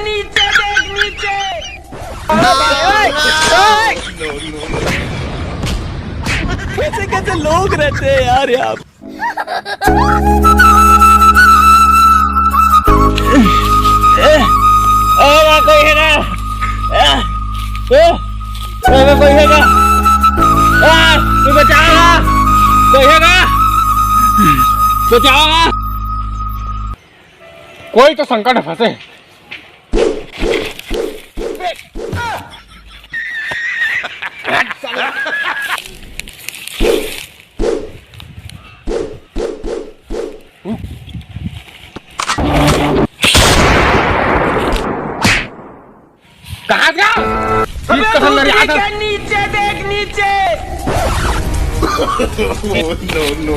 नीचे देख नीचे। कैसे कैसे लोग रहते हैं यार यहाँ। कोई है ना? कोई है ना? तू बचाओ, कोई है ना? बचाओ, कोई तो संकट में फंसे। कहाँ गया? नीचे देख नीचे। नो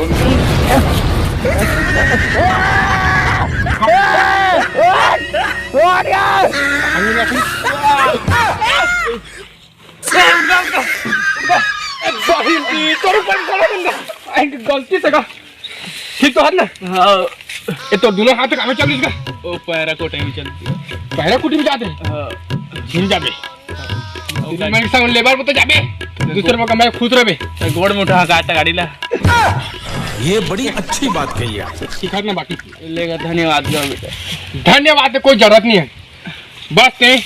गलती से ठीक तो है ना? ये तो दोनों हाथ काम चल इसका। ओ पैरा कोटे में चलती है। पैरा कुटी में जाते झील जाबे मेरे संग लेबर तो जाबे दूसरे में कमाए खुद रहे गोड़ में उठा काटा गाड़ी ला। ये बड़ी अच्छी बात कही है। सिखाना बाकी लेगा। धन्यवाद बेटा। धन्यवाद की कोई जरूरत नहीं है। बस ते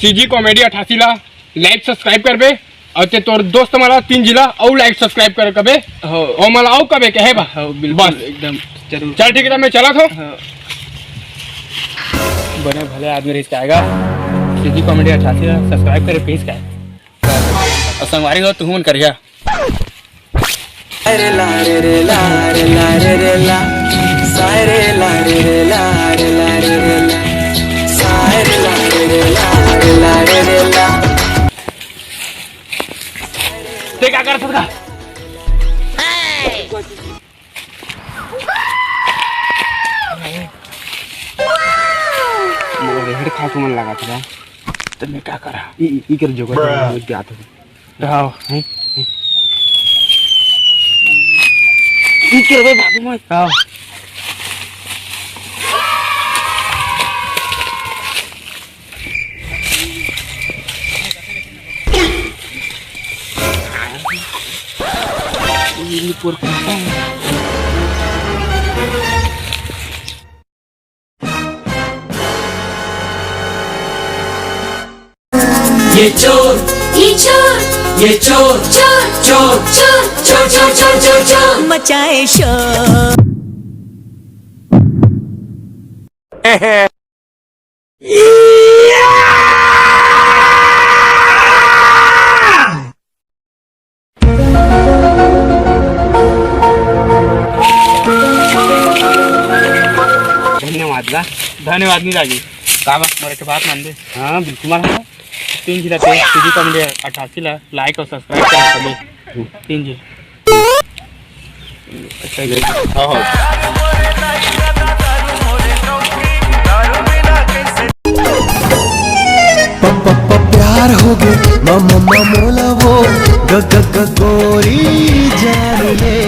सीजी कॉमेडी 88 ला लाइक सब्सक्राइब करबे और ते तोर दोस्त हमारा 3 जिला और लाइक सब्सक्राइब कर कबे हो और मला आओ कबे कहे बा बिल्कुल एकदम जरूर। चल ठीक है मैं चला था। बने भले आदमी रिस्क आएगा। सीजी कॉमेडी 88 ला सब्सक्राइब करे प्लीज का और संगवारी हो तू मन करिया। अरे ला रे रे ला रे ला रे रे ला सारे ला रे रे ला रे ला रे रे ला सारे ला रे रे ला रे ला रे रे ला। ते क्या कर सकता? मेरे हेड खास मन लगा था तो मैं क्या करा ई कर जो क्या था रहाओ हैं ई कर बे बाबू मत आओ। ये चोर ये चोर चोर चोर चोर चोर चोर चोर चोर चोर मचाए शोर। धन्यवाद नहीं लागी का मेरे के बात मान दे। हाँ बिल्कुल मारा 3 जिला पे सीजी कॉमेडी 88 ला लाइक और सब्सक्राइब कर 3 जिला। प्यार हो गए मम्मा मोला वो ग गोरी जान ले।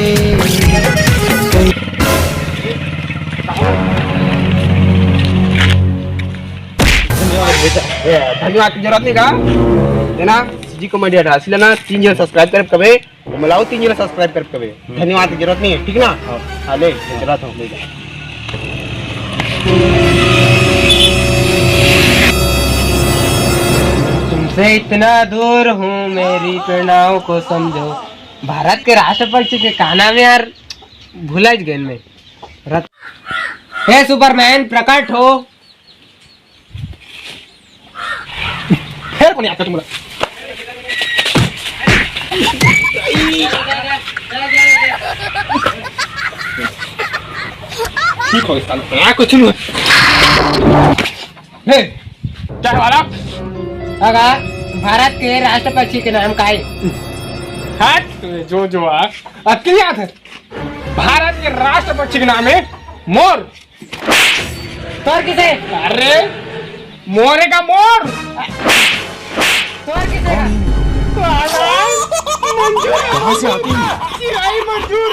धन्यवाद की जरूरत नहीं का देना सीजी कॉमेडी 88 लेना 3 जिला सब्सक्राइब कर कबे मलाओ 3 जिला सब्सक्राइब कर कबे। धन्यवाद की जरूरत नहीं है ठीक ना? हाँ ले चला था ले जा। तुमसे इतना दूर हूँ मेरी प्रेरणाओं को समझो। भारत के राष्ट्रपति के का नाम यार भूला गए में। हे सुपरमैन प्रकट हो। फिर कौन आता तुम्हारा? ठीक हो इस साल कुछ नहीं है। क्या वाला? अगर भारत के राष्ट्रपति के नाम का है? हट जो अकेले याद है। भारत के राष्ट्रपति के नाम है मोर। तोर किसे? अरे मोरे का मोर। तोर किसे का? कहाँ से आती है? मंजूर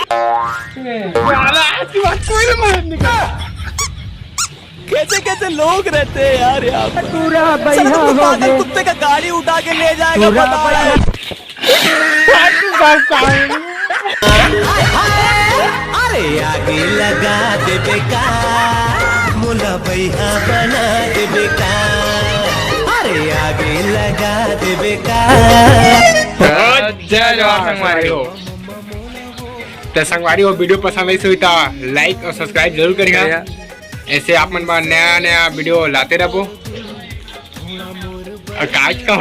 वाला ऐसी बात कोई नहीं मालूम निका। कैसे कैसे लोग रहते हैं यार यहाँ पर। पूरा साला तो पागल कुत्ते का गाड़ी उठा के ले जाएगा बता रहा है। अरे आगे लगा दे बेकार मुला भैया बना दे बेकार। अरे आगे लगा दे बेकार। जय जवाहर संगवारी तो संगवारी वीडियो पसंद आई तो लाइक और सब्सक्राइब जरूर करिएगा। ऐसे आप मन बार नया नया वीडियो लाते रहो। और काज का